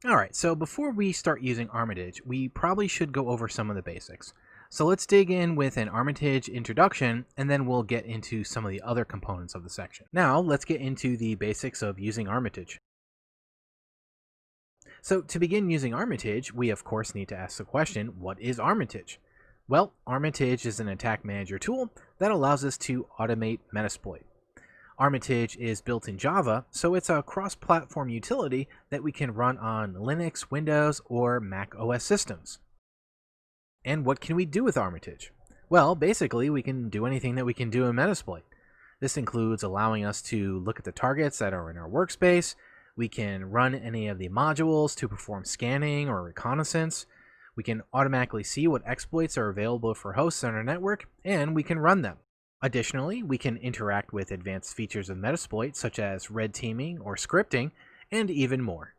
Alright, so before we start using Armitage, we probably should go over some of the basics. So let's dig in with an Armitage introduction, and then we'll get into some of the other components of the section. Now, let's get into the basics of using Armitage. So to begin using Armitage, we of course need to ask the question, what is Armitage? Well, Armitage is an attack manager tool that allows us to automate Metasploit. Armitage is built in Java, so it's a cross-platform utility that we can run on Linux, Windows, or Mac OS systems. And what can we do with Armitage? Well, basically, we can do anything that we can do in Metasploit. This includes allowing us to look at the targets that are in our workspace. We can run any of the modules to perform scanning or reconnaissance. We can automatically see what exploits are available for hosts on our network, and we can run them. Additionally, we can interact with advanced features of Metasploit such as red teaming or scripting, and even more.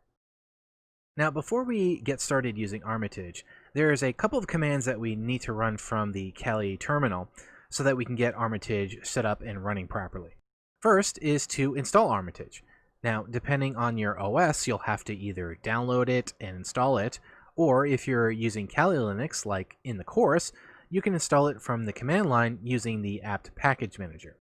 Now, before we get started using Armitage, there's a couple of commands that we need to run from the Kali terminal so that we can get Armitage set up and running properly. First is to install Armitage. Now, depending on your OS, you'll have to either download it and install it, or if you're using Kali Linux, like in the course, you can install it from the command line using the apt package manager.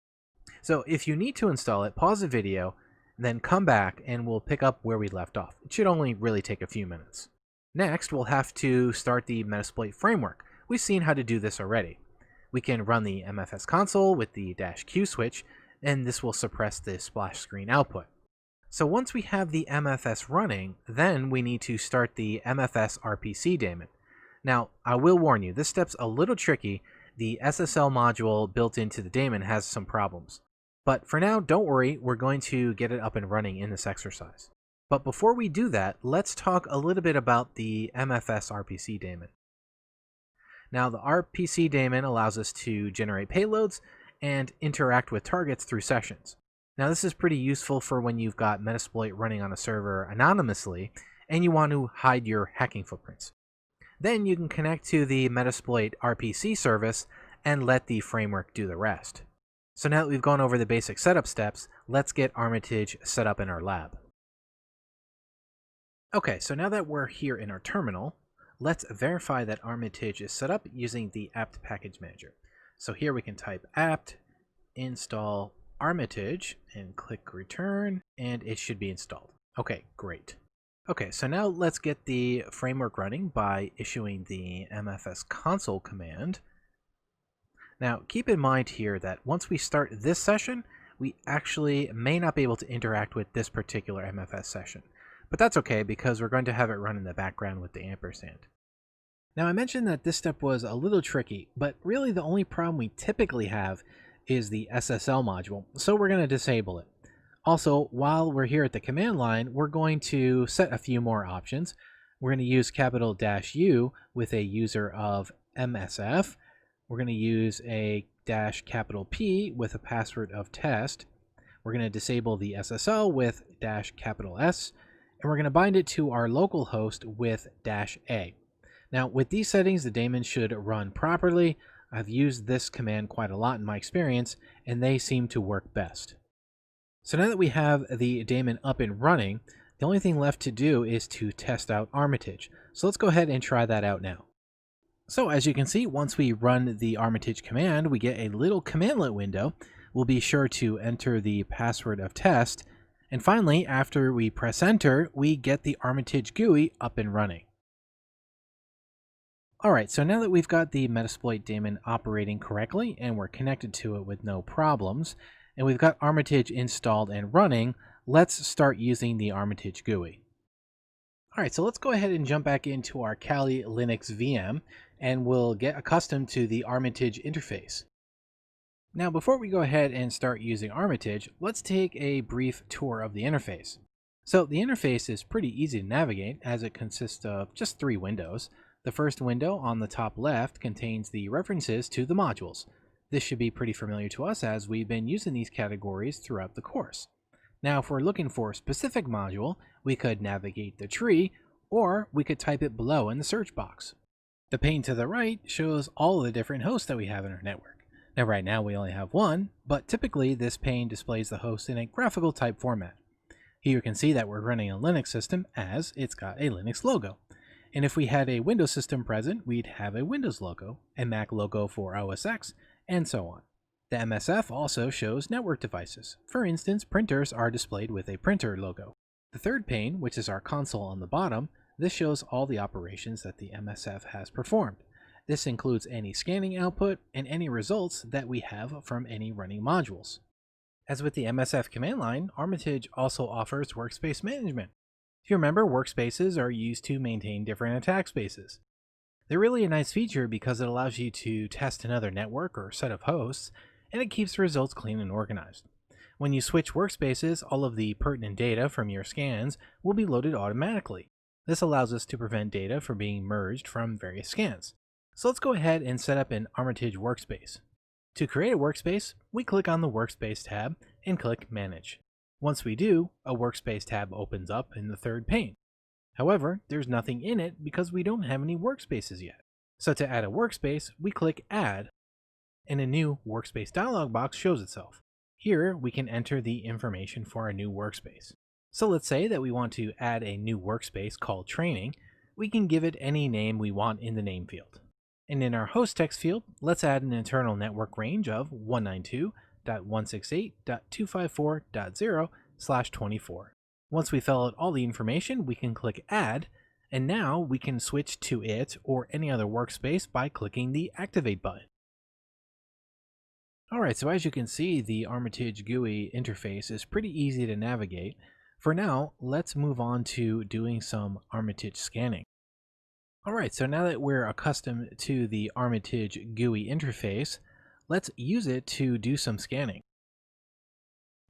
So if you need to install it, pause the video, then come back and we'll pick up where we left off. It should only really take a few minutes. Next, we'll have to start the Metasploit framework. We've seen how to do this already. We can run the MFS console with the -Q switch, and this will suppress the splash screen output. So once we have the MFS running, then we need to start the MFS RPC daemon. Now, I will warn you, this step's a little tricky the SSL module built into the daemon has some problems. But for now, don't worry, we're going to get it up and running in this exercise. But before we do that, let's talk a little bit about the MFS RPC daemon. Now, the RPC daemon allows us to generate payloads and interact with targets through sessions. Now, this is pretty useful for when you've got Metasploit running on a server anonymously and you want to hide your hacking footprints. Then you can connect to the Metasploit RPC service and let the framework do the rest. So now that we've gone over the basic setup steps, let's get Armitage set up in our lab. Okay, so now that we're here in our terminal, let's verify that Armitage is set up using the apt package manager. So here we can type apt install Armitage and click return, and it should be installed. Okay, great. Okay, so now let's get the framework running by issuing the MFS console command. Now, keep in mind here that once we start this session, we actually may not be able to interact with this particular MFS session. But that's okay because we're going to have it run in the background with the ampersand. Now, I mentioned that this step was a little tricky, but really the only problem we typically have is the SSL module, so we're going to disable it. Also, while we're here at the command line, we're going to set a few more options. We're going to use capital -U with a user of MSF. We're going to use a -P with a password of test. We're going to disable the SSL with -S, and we're going to bind it to our local host with -A. Now, with these settings, the daemon should run properly. I've used this command quite a lot in my experience, and they seem to work best. So now that we have the daemon up and running, the only thing left to do is to test out Armitage. So let's go ahead and try that out now. So as you can see, once we run the Armitage command, we get a little commandlet window. We'll be sure to enter the password of test. And finally, after we press enter, we get the Armitage GUI up and running. Alright, so now that we've got the Metasploit daemon operating correctly and we're connected to it with no problems, and we've got Armitage installed and running, let's start using the Armitage GUI. Alright, so let's go ahead and jump back into our Kali Linux VM, and we'll get accustomed to the Armitage interface. Now, before we go ahead and start using Armitage, let's take a brief tour of the interface. So the interface is pretty easy to navigate as it consists of just 3 windows. The first window on the top left contains the references to the modules. This should be pretty familiar to us as we've been using these categories throughout the course. Now, if we're looking for a specific module, we could navigate the tree, or we could type it below in the search box. The pane to the right shows all of the different hosts that we have in our network. Now, right now we only have one, but typically this pane displays the host in a graphical type format. Here you can see that we're running a Linux system as it's got a Linux logo. And if we had a Windows system present, we'd have a Windows logo, a Mac logo for OS X, and so on. The MSF also shows network devices. For instance, printers are displayed with a printer logo. The third pane, which is our console on the bottom, this shows all the operations that the MSF has performed. This includes any scanning output and any results that we have from any running modules. As with the MSF command line, Armitage also offers workspace management. If you remember, workspaces are used to maintain different attack spaces. They're really a nice feature because it allows you to test another network or set of hosts, and it keeps the results clean and organized. When you switch workspaces, all of the pertinent data from your scans will be loaded automatically. This allows us to prevent data from being merged from various scans. So let's go ahead and set up an Armitage workspace. To create a workspace, we click on the Workspace tab and click Manage. Once we do, a Workspace tab opens up in the third pane. However, there's nothing in it because we don't have any workspaces yet. So to add a workspace, we click Add, and a new Workspace dialog box shows itself. Here, we can enter the information for our new workspace. So let's say that we want to add a new workspace called Training. We can give it any name we want in the name field. And in our host text field, let's add an internal network range of 192.168.254.0/24. Once we fill out all the information, we can click Add, and now we can switch to it or any other workspace by clicking the Activate button. Alright, so as you can see, the Armitage GUI interface is pretty easy to navigate. For now, let's move on to doing some Armitage scanning. Alright, so now that we're accustomed to the Armitage GUI interface, let's use it to do some scanning.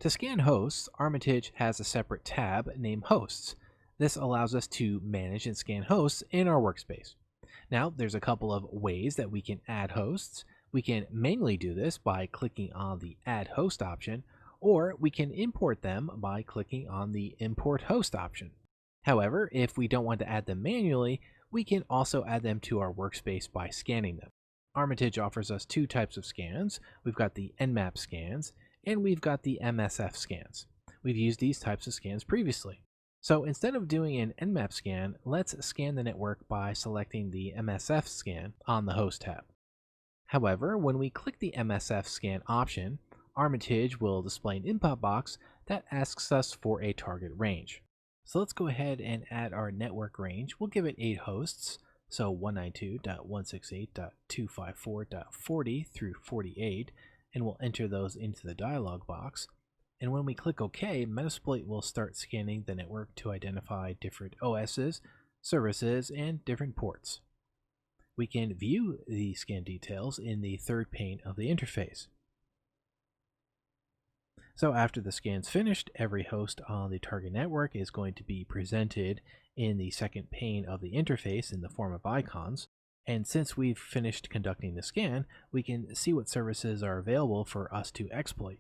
To scan hosts, Armitage has a separate tab named Hosts. This allows us to manage and scan hosts in our workspace. Now, there's a couple of ways that we can add hosts. We can manually do this by clicking on the Add Host option, or we can import them by clicking on the Import Host option. However, if we don't want to add them manually, we can also add them to our workspace by scanning them. Armitage offers us two types of scans. We've got the Nmap scans, and we've got the MSF scans. We've used these types of scans previously. So instead of doing an Nmap scan, let's scan the network by selecting the MSF scan on the Host tab. However, when we click the MSF scan option, Armitage will display an input box that asks us for a target range. So let's go ahead and add our network range. We'll give it 8 hosts, so 192.168.254.40 through 48, and we'll enter those into the dialog box. And when we click OK, Metasploit will start scanning the network to identify different OSs, services, and different ports. We can view the scan details in the third pane of the interface. So after the scan's finished, every host on the target network is going to be presented in the second pane of the interface in the form of icons. And since we've finished conducting the scan, we can see what services are available for us to exploit.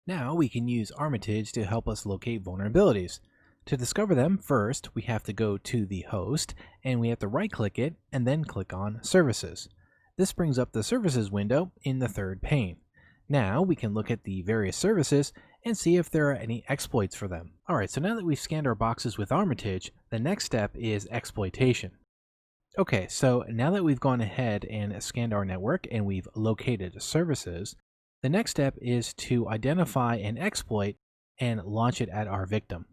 Now we can use Armitage to help us locate vulnerabilities. To discover them, first we have to go to the host and we have to right-click it and then click on Services. This brings up the Services window in the third pane. Now we can look at the various services and see if there are any exploits for them. Alright, so now that we've scanned our boxes with Armitage, the next step is exploitation. Okay, so now that we've gone ahead and scanned our network and we've located services, the next step is to identify an exploit and launch it at our victim.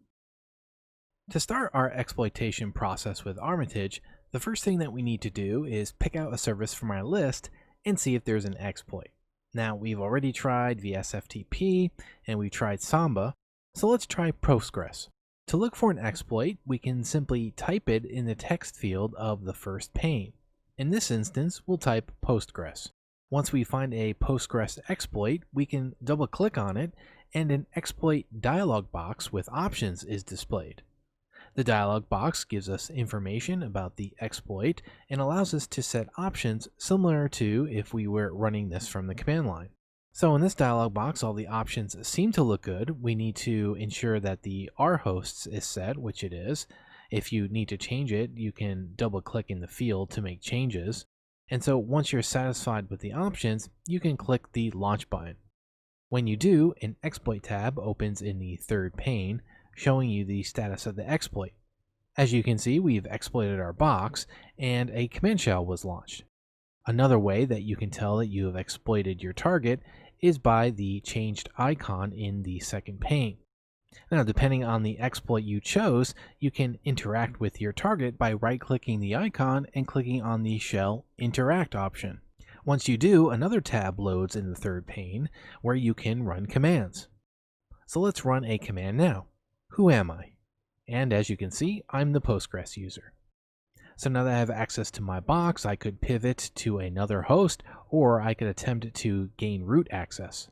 To start our exploitation process with Armitage, the first thing that we need to do is pick out a service from our list and see if there's an exploit. Now, we've already tried VSFTP and we've tried Samba, so let's try Postgres. To look for an exploit, we can simply type it in the text field of the first pane. In this instance, we'll type Postgres. Once we find a Postgres exploit, we can double-click on it, and an exploit dialog box with options is displayed. The dialog box gives us information about the exploit and allows us to set options similar to if we were running this from the command line. So in this dialog box, all the options seem to look good. We need to ensure that the rhosts is set, which it is. If you need to change it, you can double-click in the field to make changes. And so once you're satisfied with the options, you can click the Launch button. When you do, an Exploit tab opens in the third pane, showing you the status of the exploit. As you can see, we've exploited our box, and a command shell was launched. Another way that you can tell that you have exploited your target is by the changed icon in the second pane. Now, depending on the exploit you chose, you can interact with your target by right-clicking the icon and clicking on the Shell Interact option. Once you do, another tab loads in the third pane where you can run commands. So let's run a command now. Who am I? And as you can see, I'm the Postgres user. So now that I have access to my box, I could pivot to another host, or I could attempt to gain root access.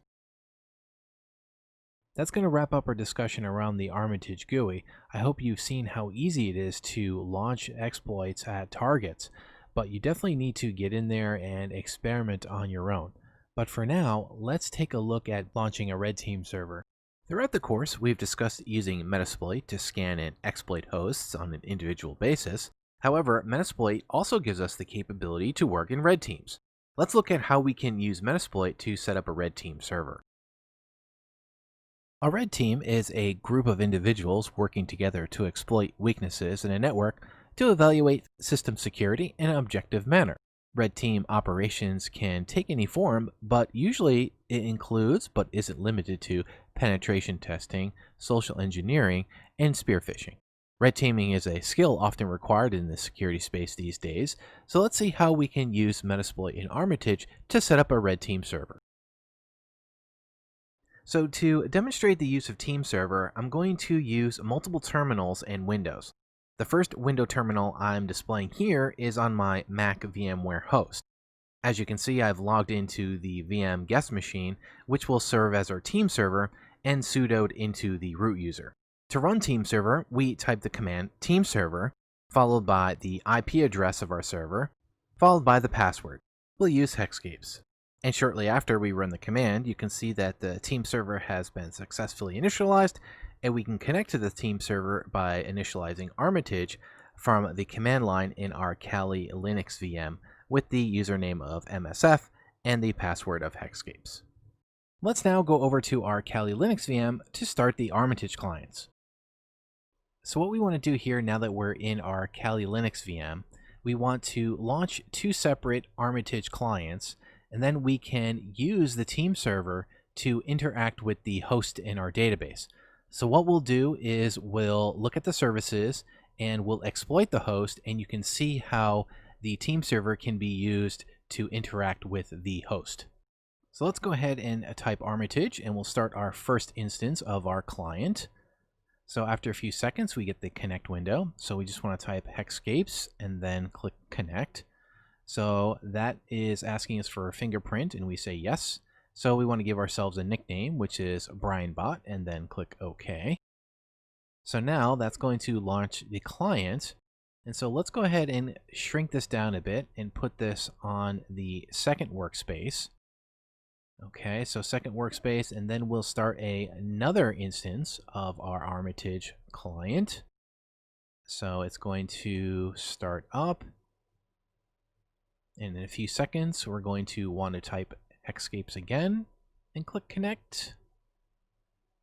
That's going to wrap up our discussion around the Armitage GUI. I hope you've seen how easy it is to launch exploits at targets, but you definitely need to get in there and experiment on your own. But for now, let's take a look at launching a red team server. Throughout the course, we've discussed using Metasploit to scan and exploit hosts on an individual basis. However, Metasploit also gives us the capability to work in red teams. Let's look at how we can use Metasploit to set up a red team server. A red team is a group of individuals working together to exploit weaknesses in a network to evaluate system security in an objective manner. Red team operations can take any form, but usually it includes, but isn't limited to, penetration testing, social engineering, and spear phishing. Red teaming is a skill often required in the security space these days, so let's see how we can use Metasploit in Armitage to set up a red team server. So to demonstrate the use of Team Server, I'm going to use multiple terminals and windows. The first window terminal I'm displaying here is on my Mac VMware host. As you can see, I've logged into the VM guest machine, which will serve as our team server, and sudoed into the root user. To run team server, we type the command team server, followed by the IP address of our server, followed by the password. We'll use hexcapes. And shortly after we run the command, you can see that the team server has been successfully initialized, and we can connect to the team server by initializing Armitage from the command line in our Kali Linux VM with the username of MSF and the password of hexcapes. Let's now go over to our Kali Linux VM to start the Armitage clients. So what we want to do here, now that we're in our Kali Linux VM, we want to launch two separate Armitage clients, and then we can use the team server to interact with the host in our database. So what we'll do is we'll look at the services and we'll exploit the host, and you can see how the team server can be used to interact with the host. So let's go ahead and type Armitage, and we'll start our first instance of our client. So after a few seconds, we get the connect window. So we just want to type hexcapes and then click connect. So that is asking us for a fingerprint, and we say yes. So we want to give ourselves a nickname, which is BrianBot, and then click OK. So now that's going to launch the client. And so let's go ahead and shrink this down a bit and put this on the second workspace. Okay, so second workspace, and then we'll start another instance of our Armitage client. So it's going to start up. And in a few seconds, we're going to want to type hexcapes again and click connect.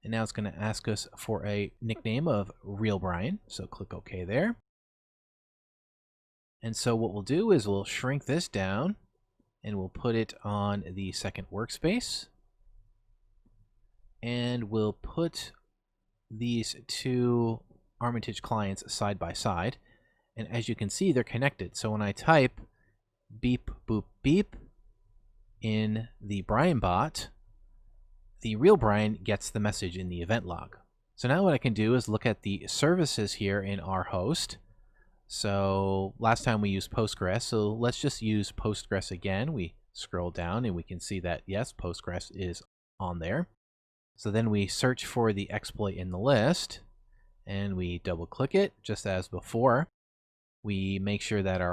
And now it's going to ask us for a nickname of Real Brian. So click OK there. And so what we'll do is we'll shrink this down, and we'll put it on the second workspace. And we'll put these two Armitage clients side by side. And as you can see, they're connected. So when I type beep, boop, beep in the BrianBot, the real Brian gets the message in the event log. So now what I can do is look at the services here in our host. So last time we used Postgres, so let's just use Postgres again. We scroll down and we can see that, yes, Postgres is on there. So then we search for the exploit in the list, and we double click it just as before. We make sure that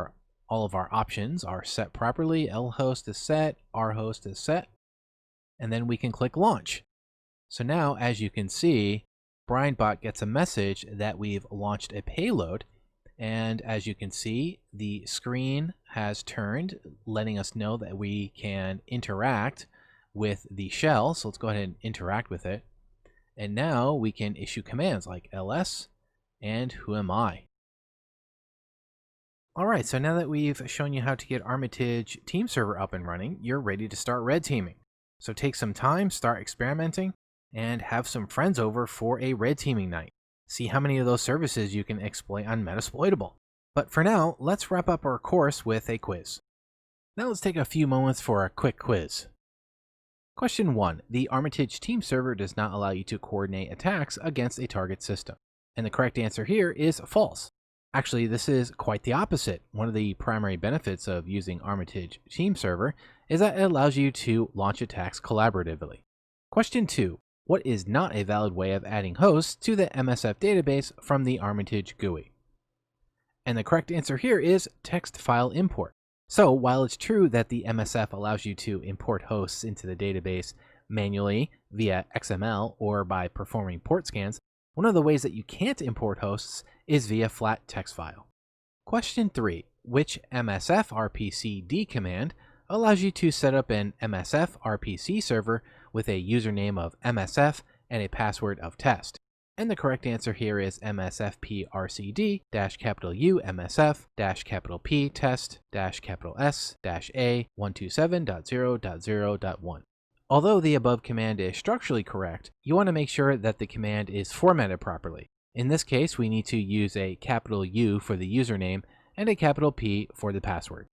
all of our options are set properly. lhost is set, rhost is set, and then we can click launch. So now, as you can see, BrianBot gets a message that we've launched a payload. And as you can see, the screen has turned, letting us know that we can interact with the shell. So let's go ahead and interact with it. And now we can issue commands like ls and who am I. All right, so now that we've shown you how to get Armitage team server up and running, you're ready to start red teaming. So take some time, start experimenting, and have some friends over for a red teaming night. See how many of those services you can exploit on Metasploitable. But for now, let's wrap up our course with a quiz. Now let's take a few moments for a quick quiz. Question 1. The Armitage team server does not allow you to coordinate attacks against a target system. And the correct answer here is false. Actually, this is quite the opposite. One of the primary benefits of using Armitage team server is that it allows you to launch attacks collaboratively. Question 2. What is not a valid way of adding hosts to the MSF database from the Armitage GUI? And the correct answer here is text file import. So while it's true that the MSF allows you to import hosts into the database manually via XML or by performing port scans, one of the ways that you can't import hosts is via flat text file. Question 3. Which MSF RPCD command allows you to set up an MSF RPC server with a username of MSF and a password of test? And the correct answer here is MSFPRCD -U MSF -P test -S -A 127.0.0.1. Although the above command is structurally correct, you want to make sure that the command is formatted properly. In this case, we need to use a U for the username and a P for the password.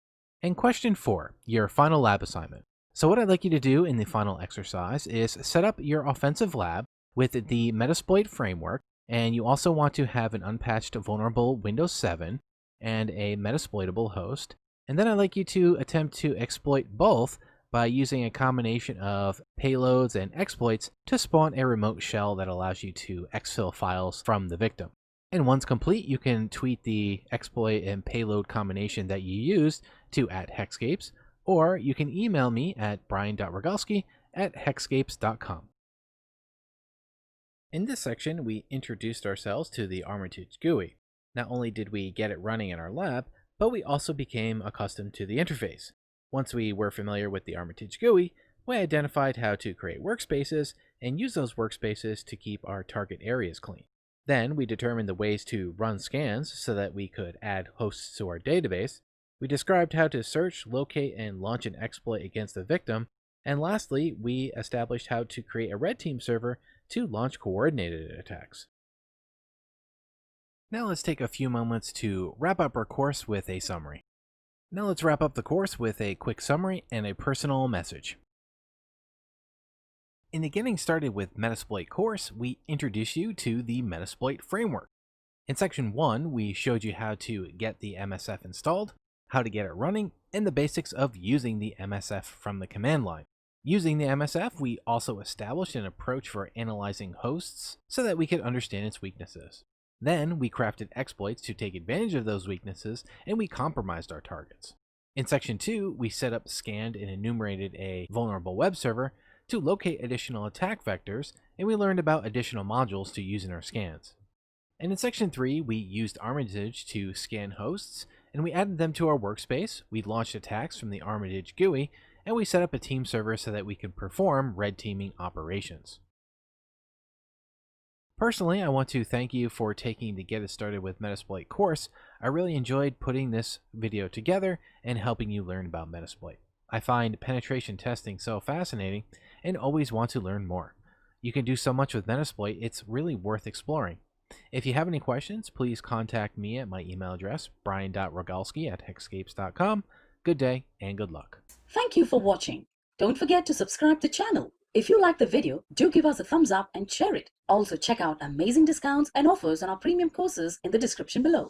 And question 4, your final lab assignment. So what I'd like you to do in the final exercise is set up your offensive lab with the Metasploit framework And you also want to have an unpatched vulnerable Windows 7 and a Metasploitable host. And then I'd like you to attempt to exploit both by using a combination of payloads and exploits to spawn a remote shell that allows you to exfil files from the victim. And once complete, you can tweet the exploit and payload combination that you used to @hexscapes, or you can email me at brian.rogalski@hexscapes.com. In this section, we introduced ourselves to the Armitage GUI. Not only did we get it running in our lab, but we also became accustomed to the interface. Once we were familiar with the Armitage GUI, we identified how to create workspaces and use those workspaces to keep our target areas clean. Then we determined the ways to run scans so that we could add hosts to our database. We described how to search, locate, and launch an exploit against the victim. And lastly, we established how to create a red team server to launch coordinated attacks. Now let's take a few moments to wrap up our course with a summary. Now let's wrap up the course with a quick summary and a personal message. In the Getting Started with Metasploit course, we introduce you to the Metasploit framework. In section 1, we showed you how to get the MSF installed, how to get it running, and the basics of using the MSF from the command line. Using the MSF, we also established an approach for analyzing hosts so that we could understand its weaknesses. Then we crafted exploits to take advantage of those weaknesses, and we compromised our targets. In section 2, we set up, scanned, and enumerated a vulnerable web server to locate additional attack vectors, and we learned about additional modules to use in our scans. And in section 3, we used Armitage to scan hosts, and we added them to our workspace. We launched attacks from the Armitage GUI, and we set up a team server so that we could perform red teaming operations. Personally, I want to thank you for taking the Get It Started with Metasploit course. I really enjoyed putting this video together and helping you learn about Metasploit. I find penetration testing so fascinating and always want to learn more. You can do so much with Metasploit, it's really worth exploring. If you have any questions, please contact me at my email address, brian.rogalski@hexscapes.com. Good day and good luck. Thank you for watching. Don't forget to subscribe to the channel. If you like the video, do give us a thumbs up and share it. Also check out amazing discounts and offers on our premium courses in the description below.